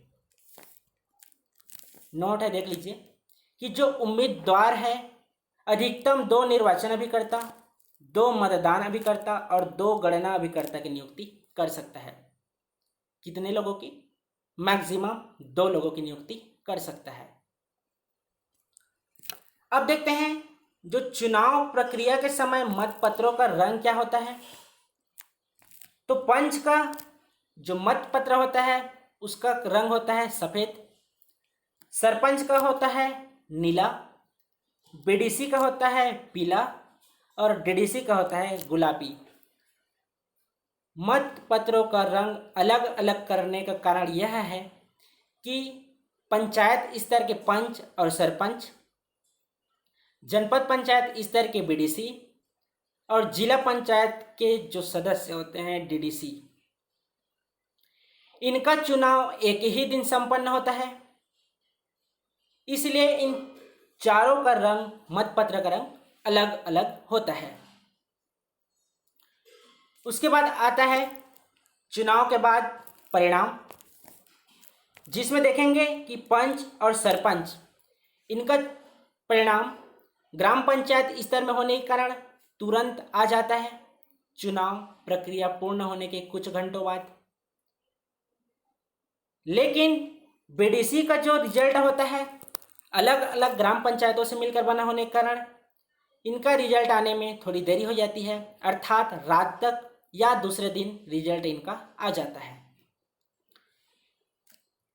[SPEAKER 1] नोट है, देख लीजिए कि जो उम्मीदवार है अधिकतम 2 निर्वाचन अभिकर्ता, 2 मतदान अभिकर्ता और 2 गणना अभिकर्ता की नियुक्ति कर सकता है। कितने लोगों की? मैक्सिमम 2 लोगों की नियुक्ति कर सकता है। अब देखते हैं जो चुनाव प्रक्रिया के समय मतपत्रों का रंग क्या होता है। तो पंच का जो मतपत्र होता है उसका रंग होता है सफेद, सरपंच का होता है नीला, बीडीसी का होता है पीला और डीडीसी का होता है गुलाबी। मतपत्रों का रंग अलग अलग करने का कारण यह है कि पंचायत स्तर के पंच और सरपंच, जनपद पंचायत स्तर के बीडीसी और जिला पंचायत के जो सदस्य होते हैं डीडीसी, इनका चुनाव एक ही दिन संपन्न होता है। इसलिए इन चारों का रंग, मतपत्र का रंग अलग अलग होता है। उसके बाद आता है चुनाव के बाद परिणाम, जिसमें देखेंगे कि पंच और सरपंच इनका परिणाम ग्राम पंचायत स्तर में होने के कारण तुरंत आ जाता है चुनाव प्रक्रिया पूर्ण होने के कुछ घंटों बाद। लेकिन बीडीसी का जो रिजल्ट होता है अलग अलग ग्राम पंचायतों से मिलकर बना होने के कारण इनका रिजल्ट आने में थोड़ी देरी हो जाती है, अर्थात रात तक या दूसरे दिन रिजल्ट इनका आ जाता है।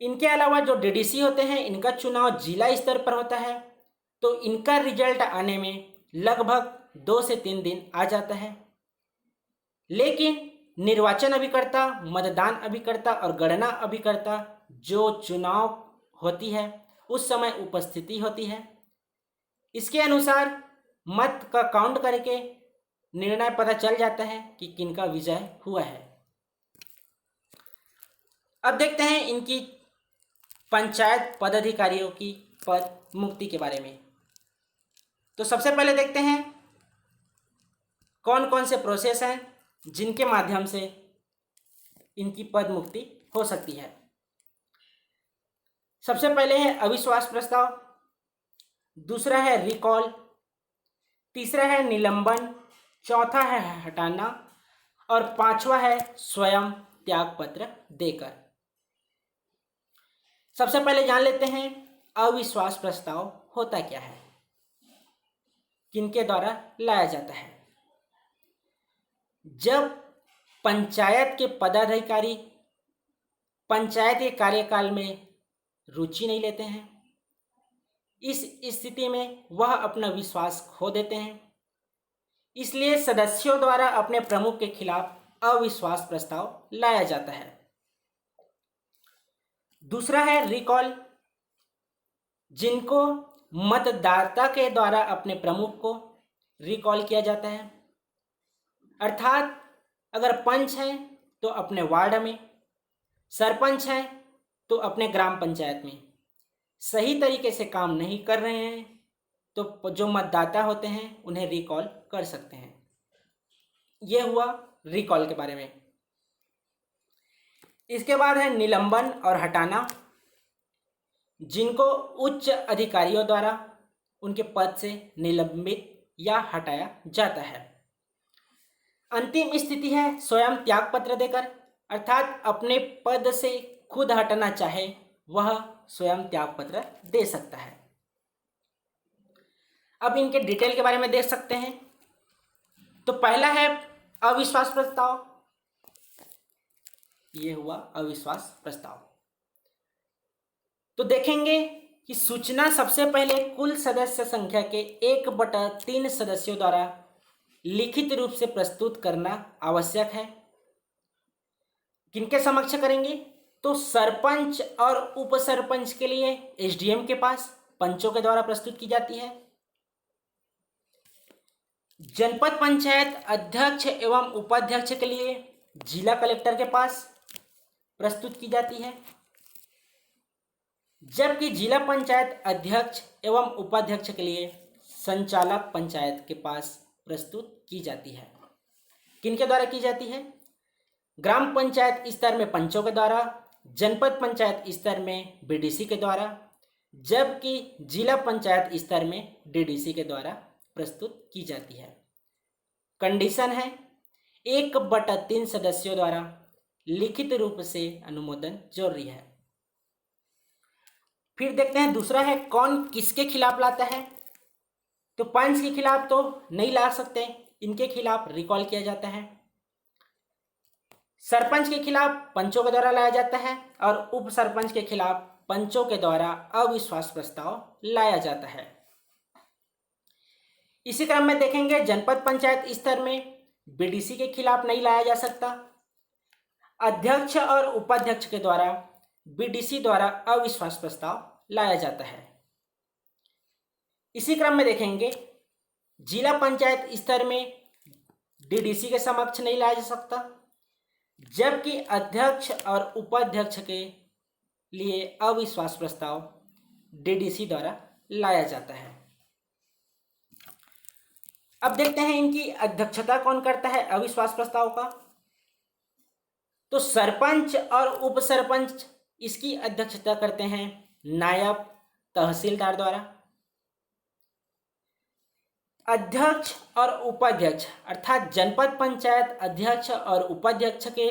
[SPEAKER 1] इनके अलावा जो डीडीसी होते हैं इनका चुनाव जिला स्तर पर होता है, तो इनका रिजल्ट आने में लगभग 2 से 3 दिन आ जाता है। लेकिन निर्वाचन अभिकर्ता, मतदान अभिकर्ता और गणना अभिकर्ता जो चुनाव होती है उस समय उपस्थिति होती है। इसके अनुसार मत का काउंट करके निर्णय पता चल जाता है कि किनका विजय हुआ है। अब देखते हैं इनकी पंचायत पदाधिकारियों की पद मुक्ति के बारे में। तो सबसे पहले देखते हैं कौन कौन से प्रोसेस हैं जिनके माध्यम से इनकी पद मुक्ति हो सकती है। सबसे पहले है अविश्वास प्रस्ताव, दूसरा है रिकॉल, तीसरा है निलंबन, चौथा है हटाना और पांचवा है स्वयं त्याग पत्र देकर। सबसे पहले जान लेते हैं अविश्वास प्रस्ताव होता क्या है, किनके द्वारा लाया जाता है। जब पंचायत के पदाधिकारी पंचायत के कार्यकाल में रुचि नहीं लेते हैं, इस स्थिति में वह अपना विश्वास खो देते हैं, इसलिए सदस्यों द्वारा अपने प्रमुख के खिलाफ अविश्वास प्रस्ताव लाया जाता है। दूसरा है रिकॉल, जिनको मतदाता के द्वारा अपने प्रमुख को रिकॉल किया जाता है। अर्थात अगर पंच हैं तो अपने वार्ड में, सरपंच हैं तो अपने ग्राम पंचायत में सही तरीके से काम नहीं कर रहे हैं तो जो मतदाता होते हैं उन्हें रिकॉल कर सकते हैं। यह हुआ रिकॉल के बारे में। इसके बाद है निलंबन और हटाना, जिनको उच्च अधिकारियों द्वारा उनके पद से निलंबित या हटाया जाता है। अंतिम स्थिति है स्वयं त्याग पत्र देकर, अर्थात अपने पद से खुद हटना चाहे वह स्वयं त्याग पत्र दे सकता है। अब इनके डिटेल के बारे में देख सकते हैं। तो पहला है अविश्वास प्रस्ताव, ये हुआ अविश्वास प्रस्ताव। तो देखेंगे कि सूचना सबसे पहले कुल सदस्य संख्या के 1/3 सदस्यों द्वारा लिखित रूप से प्रस्तुत करना आवश्यक है। किनके समक्ष करेंगे? तो सरपंच और उप सरपंच के लिए एसडीएम के पास पंचों के द्वारा प्रस्तुत की जाती है। जनपद पंचायत अध्यक्ष एवं उपाध्यक्ष के लिए जिला कलेक्टर के पास प्रस्तुत की जाती है, जबकि जिला पंचायत अध्यक्ष एवं उपाध्यक्ष के लिए संचालक पंचायत के पास प्रस्तुत की जाती है। किनके द्वारा की जाती है? ग्राम पंचायत स्तर में पंचों के द्वारा, जनपद पंचायत स्तर में बीडीसी के द्वारा, जबकि जिला पंचायत स्तर में डीडीसी के द्वारा प्रस्तुत की जाती है। कंडीशन है 1/3 सदस्यों द्वारा लिखित रूप से अनुमोदन जरूरी है। फिर देखते हैं दूसरा है कौन किसके खिलाफ लाता है। तो पंच के खिलाफ तो नहीं ला सकते, इनके खिलाफ रिकॉल किया जाता है। सरपंच के खिलाफ पंचों के द्वारा लाया जाता है और उप सरपंच के खिलाफ पंचों के द्वारा अविश्वास प्रस्ताव लाया जाता है। इसी क्रम में देखेंगे जनपद पंचायत स्तर में बीडीसी के खिलाफ नहीं लाया जा सकता। अध्यक्ष और उपाध्यक्ष के द्वारा बीडीसी द्वारा अविश्वास प्रस्ताव लाया जाता है। इसी क्रम में देखेंगे जिला पंचायत स्तर में डीडीसी के समक्ष नहीं लाया जा सकता, जबकि अध्यक्ष और उपाध्यक्ष के लिए अविश्वास प्रस्ताव डीडीसी द्वारा लाया जाता है। अब देखते हैं इनकी अध्यक्षता कौन करता है अविश्वास प्रस्ताव का। तो सरपंच और उप सरपंच इसकी अध्यक्षता करते हैं नायब तहसीलदार द्वारा। अध्यक्ष और उपाध्यक्ष अर्थात जनपद पंचायत अध्यक्ष और उपाध्यक्ष के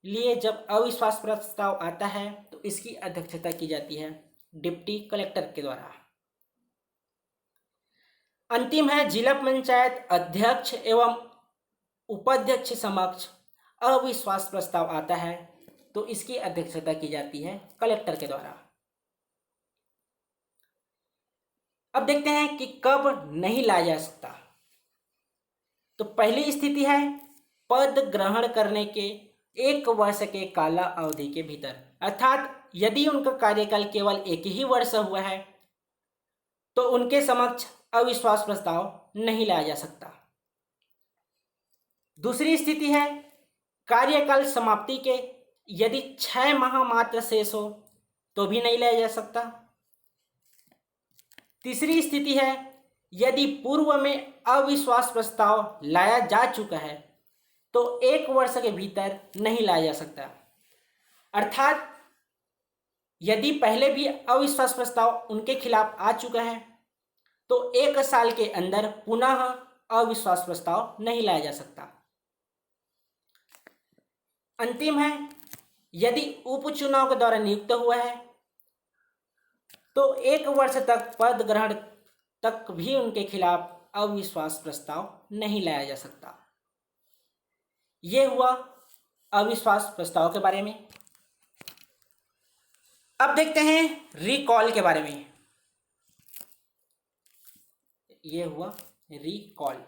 [SPEAKER 1] लिए जब अविश्वास प्रस्ताव आता है तो इसकी अध्यक्षता की जाती है डिप्टी कलेक्टर के द्वारा। अंतिम है जिला पंचायत अध्यक्ष एवं उपाध्यक्ष समक्ष अविश्वास प्रस्ताव आता है तो इसकी अध्यक्षता की जाती है कलेक्टर के द्वारा। अब देखते हैं कि कब नहीं लाया जा सकता। तो पहली स्थिति है पद ग्रहण करने के 1 वर्ष के काला अवधि के भीतर, अर्थात यदि उनका कार्यकाल केवल 1 ही वर्ष हुआ है तो उनके समक्ष अविश्वास प्रस्ताव नहीं लाया जा सकता। दूसरी स्थिति है कार्यकाल समाप्ति के यदि 6 माह मात्र शेष हो तो भी नहीं लाया जा सकता। तीसरी स्थिति है यदि पूर्व में अविश्वास प्रस्ताव लाया जा चुका है तो 1 वर्ष के भीतर नहीं लाया जा सकता। अर्थात यदि पहले भी अविश्वास प्रस्ताव उनके खिलाफ आ चुका है तो 1 साल के अंदर पुनः अविश्वास प्रस्ताव नहीं लाया जा सकता। अंतिम है यदि उपचुनाव के द्वारा नियुक्त हुआ है तो 1 वर्ष तक पद ग्रहण तक भी उनके खिलाफ अविश्वास प्रस्ताव नहीं लाया जा सकता। यह हुआ अविश्वास प्रस्ताव के बारे में। अब देखते हैं रिकॉल के बारे में। यह हुआ रिकॉल।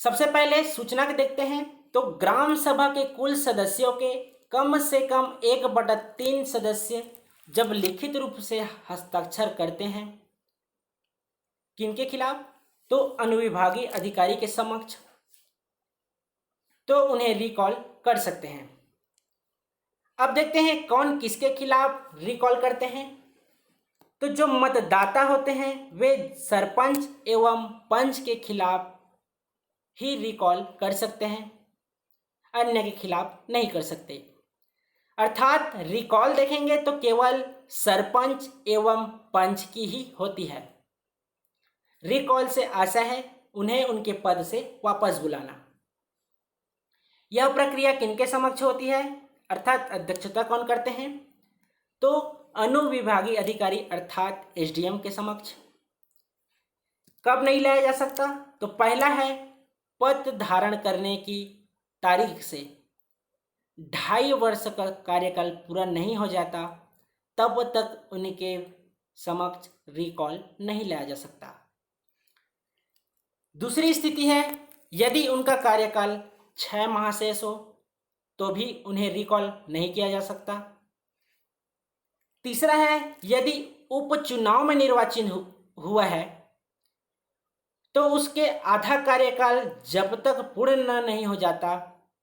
[SPEAKER 1] सबसे पहले सूचना के देखते हैं तो ग्राम सभा के कुल सदस्यों के कम से कम 1/3 सदस्य जब लिखित रूप से हस्ताक्षर करते हैं किनके खिलाफ, तो अनुविभागीय अधिकारी के समक्ष, तो उन्हें रिकॉल कर सकते हैं। अब देखते हैं कौन किसके खिलाफ रिकॉल करते हैं। तो जो मतदाता होते हैं वे सरपंच एवं पंच के खिलाफ ही रिकॉल कर सकते हैं, अन्य के खिलाफ नहीं कर सकते। अर्थात रिकॉल देखेंगे तो केवल सरपंच एवं पंच की ही होती है। रिकॉल से आशा है उन्हें उनके पद से वापस बुलाना। यह प्रक्रिया किनके समक्ष होती है, अर्थात अध्यक्षता कौन करते हैं, तो अनुविभागीय अधिकारी अर्थात एसडीएम के समक्ष। कब नहीं लाया जा सकता, तो पहला है पद धारण करने की तारीख से 2.5 वर्ष का कार्यकाल पूरा नहीं हो जाता तब तक उनके समक्ष रिकॉल नहीं लाया जा सकता। दूसरी स्थिति है यदि उनका कार्यकाल 6 माह शेष हो तो भी उन्हें रिकॉल नहीं किया जा सकता। तीसरा है यदि उपचुनाव में निर्वाचन हुआ है तो उसके आधा कार्यकाल जब तक पूर्ण नहीं हो जाता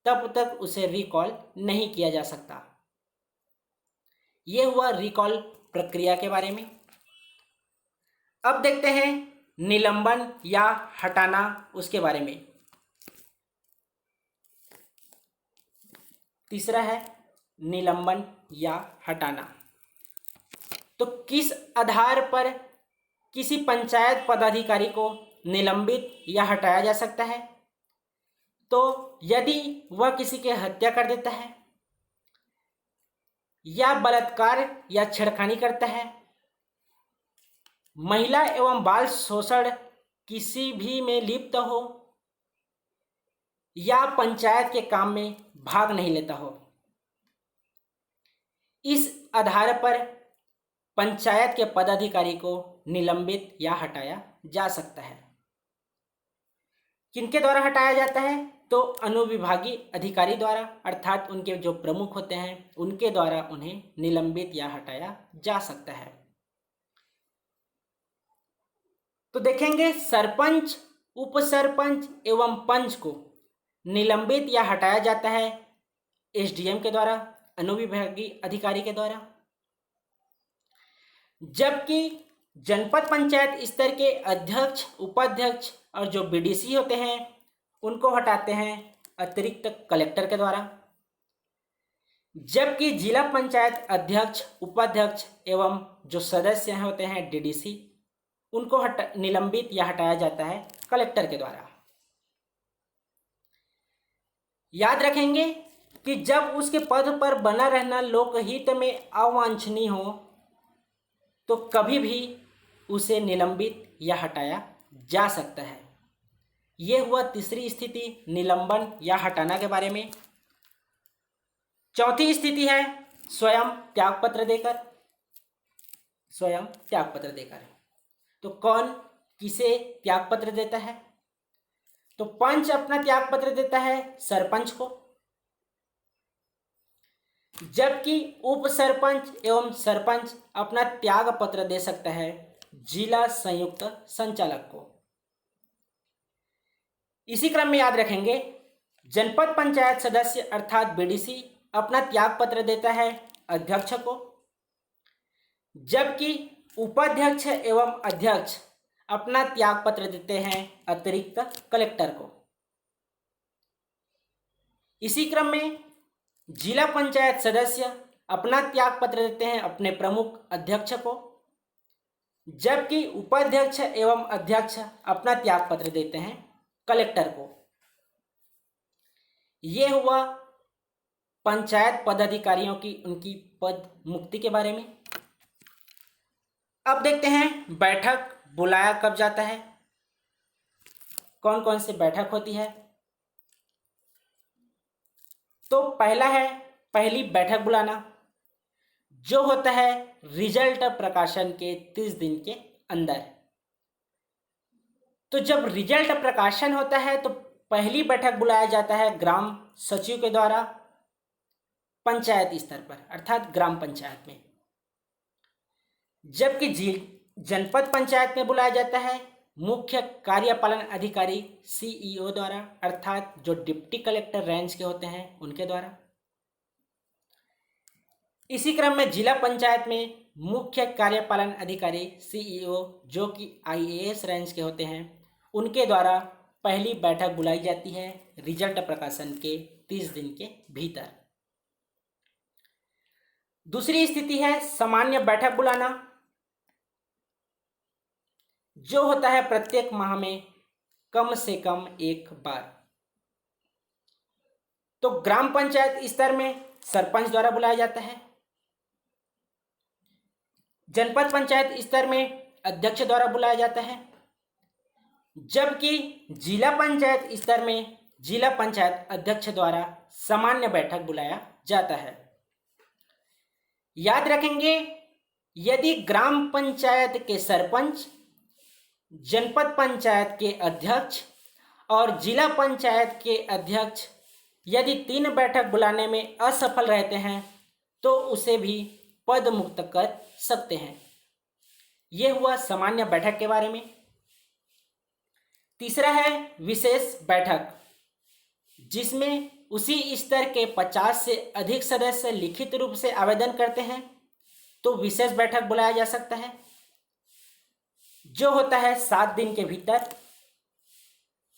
[SPEAKER 1] तब तक उसे रिकॉल नहीं किया जा सकता। यह हुआ रिकॉल प्रक्रिया के बारे में। अब देखते हैं निलंबन या हटाना, उसके बारे में। तीसरा है निलंबन या हटाना। तो किस आधार पर किसी पंचायत पदाधिकारी को निलंबित या हटाया जा सकता है, तो यदि वह किसी की हत्या कर देता है या बलात्कार या छेड़खानी करता है, महिला एवं बाल शोषण किसी भी में लिप्त हो या पंचायत के काम में भाग नहीं लेता हो। इस आधार पर पंचायत के पदाधिकारी को निलंबित या हटाया जा सकता है। किनके द्वारा हटाया जाता है, तो अनुविभागीय अधिकारी द्वारा, अर्थात उनके जो प्रमुख होते हैं उनके द्वारा उन्हें निलंबित या हटाया जा सकता है। तो देखेंगे सरपंच, उपसरपंच एवं पंच को निलंबित या हटाया जाता है एसडीएम के द्वारा, अनुविभागीय अधिकारी के द्वारा। जबकि जनपद पंचायत स्तर के अध्यक्ष, उपाध्यक्ष और जो बीडीसी होते हैं उनको हटाते हैं अतिरिक्त कलेक्टर के द्वारा। जबकि जिला पंचायत अध्यक्ष, उपाध्यक्ष एवं जो सदस्य होते हैं डीडीसी, उनको निलंबित या हटाया जाता है कलेक्टर के द्वारा। याद रखेंगे कि जब उसके पद पर बना रहना लोकहित में अवांछनीय हो तो कभी भी उसे निलंबित या हटाया जा सकता है। यह हुआ तीसरी स्थिति निलंबन या हटाना के बारे में। चौथी स्थिति है स्वयं त्यागपत्र देकर। स्वयं त्यागपत्र देकर तो कौन किसे त्यागपत्र देता है, तो पंच अपना त्यागपत्र देता है सरपंच को, जबकि उप सरपंच एवं सरपंच अपना त्याग पत्र दे सकता है जिला संयुक्त संचालक को। इसी क्रम में याद रखेंगे, जनपद पंचायत सदस्य अर्थात बीडीसी अपना त्याग पत्र देता है अध्यक्ष को, जबकि उपाध्यक्ष एवं अध्यक्ष अपना त्याग पत्र देते हैं अतिरिक्त कलेक्टर को। इसी क्रम में जिला पंचायत सदस्य अपना त्याग पत्र देते हैं अपने प्रमुख अध्यक्ष को, जबकि उपाध्यक्ष एवं अध्यक्ष अपना त्याग पत्र देते हैं कलेक्टर को। ये हुआ पंचायत पदाधिकारियों की उनकी पद मुक्ति के बारे में। अब देखते हैं बैठक बुलाया कब जाता है, कौन कौन सी बैठक होती है। तो पहला है पहली बैठक बुलाना, जो होता है रिजल्ट प्रकाशन के 30 दिन के अंदर। तो जब रिजल्ट प्रकाशन होता है तो पहली बैठक बुलाया जाता है ग्राम सचिव के द्वारा पंचायत स्तर पर अर्थात ग्राम पंचायत में, जबकि जनपद पंचायत में बुलाया जाता है मुख्य कार्यपालन अधिकारी सीईओ द्वारा अर्थात जो डिप्टी कलेक्टर रेंज के होते हैं उनके द्वारा। इसी क्रम में जिला पंचायत में मुख्य कार्यपालन अधिकारी सीईओ जो कि आईएएस रेंज के होते हैं उनके द्वारा पहली बैठक बुलाई जाती है रिजल्ट प्रकाशन के 30 दिन के भीतर। दूसरी स्थिति है सामान्य बैठक बुलाना, जो होता है प्रत्येक माह में कम से कम एक बार। तो ग्राम पंचायत स्तर में सरपंच द्वारा बुलाया जाता है, जनपद पंचायत स्तर में अध्यक्ष द्वारा बुलाया जाता है, जबकि जिला पंचायत स्तर में जिला पंचायत अध्यक्ष द्वारा सामान्य बैठक बुलाया जाता है। याद रखेंगे, यदि ग्राम पंचायत के सरपंच, जनपद पंचायत के अध्यक्ष और जिला पंचायत के अध्यक्ष यदि 3 बैठक बुलाने में असफल रहते हैं तो उसे भी पद मुक्त कर सकते हैं। यह हुआ सामान्य बैठक के बारे में। तीसरा है विशेष बैठक, जिसमें उसी स्तर के 50 से अधिक सदस्य लिखित रूप से आवेदन करते हैं तो विशेष बैठक बुलाया जा सकता है, जो होता है 7 दिन के भीतर।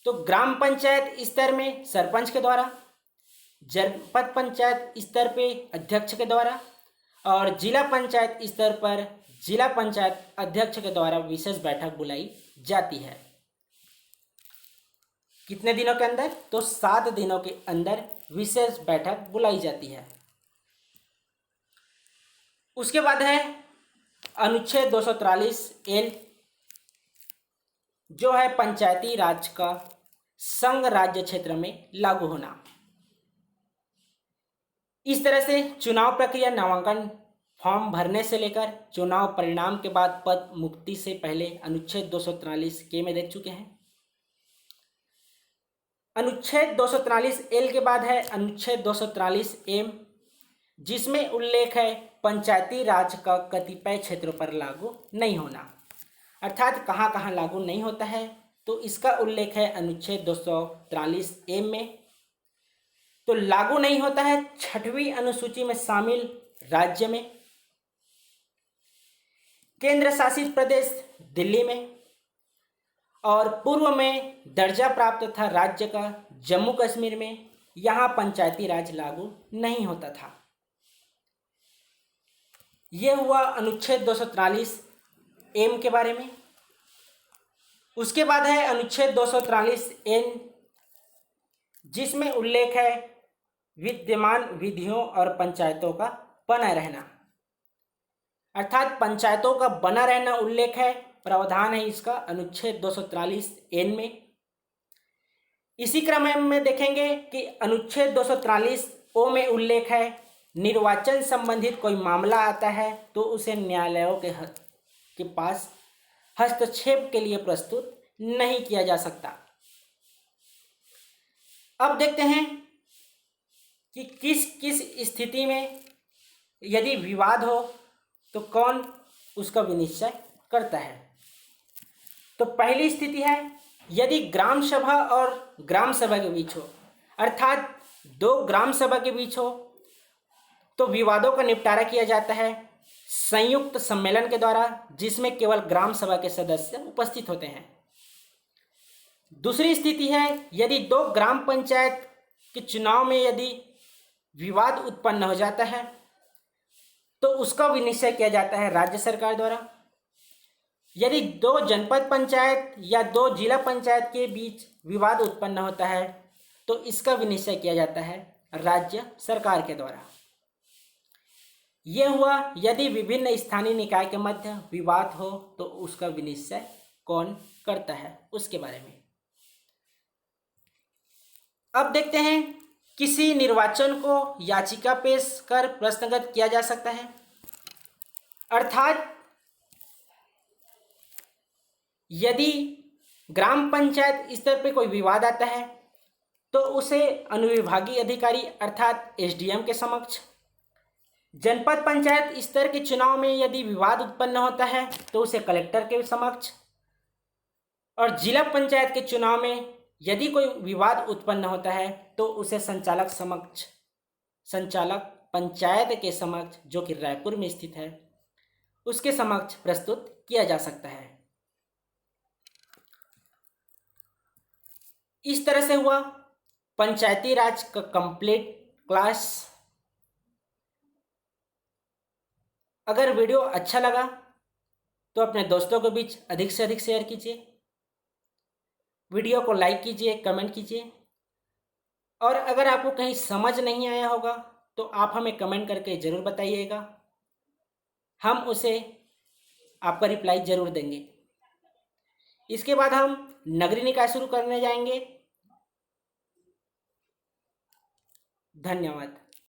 [SPEAKER 1] तो ग्राम पंचायत स्तर में सरपंच के द्वारा, जनपद पंचायत स्तर पे अध्यक्ष के द्वारा और जिला पंचायत स्तर पर जिला पंचायत अध्यक्ष के द्वारा विशेष बैठक बुलाई जाती है। कितने दिनों के अंदर? तो 7 दिनों के अंदर विशेष बैठक बुलाई जाती है। उसके बाद है अनुच्छेद 243(L), जो है पंचायती राज का संघ राज्य क्षेत्र में लागू होना। इस तरह से चुनाव प्रक्रिया नामांकन फॉर्म भरने से लेकर चुनाव परिणाम के बाद पद मुक्ति से पहले अनुच्छेद 243(K) में देख चुके हैं। अनुच्छेद 243(L) के बाद है अनुच्छेद 243(M), जिसमें उल्लेख है पंचायती राज का कतिपय क्षेत्रों पर लागू नहीं होना, अर्थात कहाँ कहाँ लागू नहीं होता है, तो इसका उल्लेख है अनुच्छेद 243(M) में। तो लागू नहीं होता है 6वीं अनुसूची में शामिल राज्य में, केंद्र शासित प्रदेश दिल्ली में, और पूर्व में दर्जा प्राप्त था राज्य का जम्मू कश्मीर में, यहाँ पंचायती राज लागू नहीं होता था। यह हुआ अनुच्छेद 243(M) के बारे में। उसके बाद है अनुच्छेद 243(N), जिसमें उल्लेख है विद्यमान विधियों और पंचायतों का बना रहना, अर्थात पंचायतों का बना रहना उल्लेख है, प्रावधान है इसका अनुच्छेद 243(N) में। इसी क्रम में देखेंगे कि अनुच्छेद 243(O) में उल्लेख है निर्वाचन संबंधित कोई मामला आता है तो उसे न्यायालयों के पास हस्तक्षेप के लिए प्रस्तुत नहीं किया जा सकता। अब देखते हैं कि किस किस स्थिति में यदि विवाद हो तो कौन उसका विनिश्चय करता है। तो पहली स्थिति है यदि ग्राम सभा और ग्राम सभा के बीच हो, अर्थात दो ग्राम सभा के बीच हो, तो विवादों का निपटारा किया जाता है संयुक्त सम्मेलन के द्वारा, जिसमें केवल ग्राम सभा के सदस्य उपस्थित होते हैं। दूसरी स्थिति है यदि दो ग्राम पंचायत के चुनाव में यदि विवाद उत्पन्न हो जाता है तो उसका विनिश्चय किया जाता है राज्य सरकार द्वारा। यदि दो जनपद पंचायत या दो जिला पंचायत के बीच विवाद उत्पन्न होता है तो इसका विनिश्चय किया जाता है राज्य सरकार के द्वारा। यह हुआ यदि विभिन्न स्थानीय निकाय के मध्य विवाद हो तो उसका विनिश्चय कौन करता है उसके बारे में। अब देखते हैं किसी निर्वाचन को याचिका पेश कर प्रश्नगत किया जा सकता है, अर्थात यदि ग्राम पंचायत स्तर पर कोई विवाद आता है तो उसे अनुविभागीय अधिकारी अर्थात एसडीएम के समक्ष, जनपद पंचायत स्तर के चुनाव में यदि विवाद उत्पन्न होता है तो उसे कलेक्टर के समक्ष, और जिला पंचायत के चुनाव में यदि कोई विवाद उत्पन्न होता है तो उसे संचालक समक्ष, संचालक पंचायत के समक्ष जो कि रायपुर में स्थित है उसके समक्ष प्रस्तुत किया जा सकता है। इस तरह से हुआ पंचायती राज का कंप्लीट क्लास। अगर वीडियो अच्छा लगा तो अपने दोस्तों के बीच अधिक से अधिक शेयर कीजिए, वीडियो को लाइक कीजिए, कमेंट कीजिए, और अगर आपको कहीं समझ नहीं आया होगा तो आप हमें कमेंट करके ज़रूर बताइएगा, हम उसे आपका रिप्लाई ज़रूर देंगे। इसके बाद हम नगरीय निकाय शुरू करने जाएंगे। धन्यवाद।